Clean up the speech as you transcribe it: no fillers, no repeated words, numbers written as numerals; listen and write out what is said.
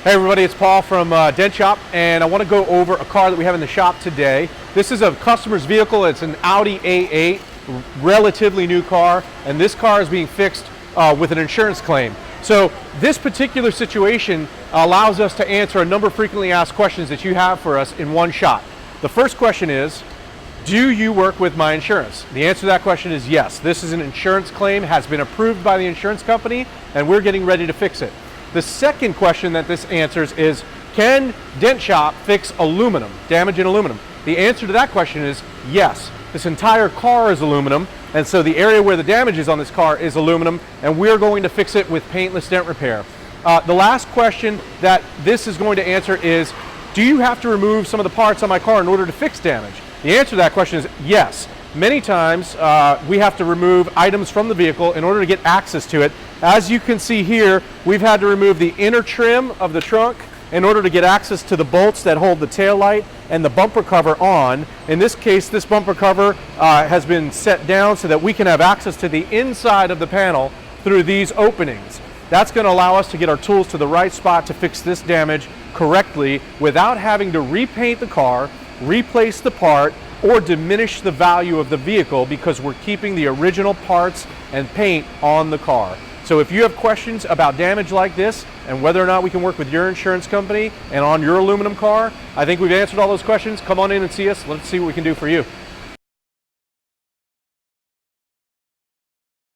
Hey everybody, it's Paul from Dent Shop, and I want to go over a car that we have in the shop today. This is a customer's vehicle. It's an Audi A8, relatively new car, and this car is being fixed with an insurance claim. So this particular situation allows us to answer a number of frequently asked questions that you have for us in one shot. The first question is, do you work with my insurance? The answer to that question is yes. This is an insurance claim, has been approved by the insurance company, and we're getting ready to fix it. The second question that this answers is, can Dent Shop fix aluminum, damage in aluminum? The answer to that question is yes. This entire car is aluminum, and so the area where the damage is on this car is aluminum, and we're going to fix it with paintless dent repair. The last question that this is going to answer is, do you have to remove some of the parts on my car in order to fix damage? The answer to that question is yes. Many times we have to remove items from the vehicle in order to get access to it. As you can see here, we've had to remove the inner trim of the trunk in order to get access to the bolts that hold the tail light and the bumper cover on. In this case, this bumper cover has been set down so that we can have access to the inside of the panel through these openings. That's going to allow us to get our tools to the right spot to fix this damage correctly without having to repaint the car, replace the part, or diminish the value of the vehicle, because we're keeping the original parts and paint on the car. So if you have questions about damage like this and whether or not we can work with your insurance company and on your aluminum car, I think we've answered all those questions. Come on in and see us. Let's see what we can do for you.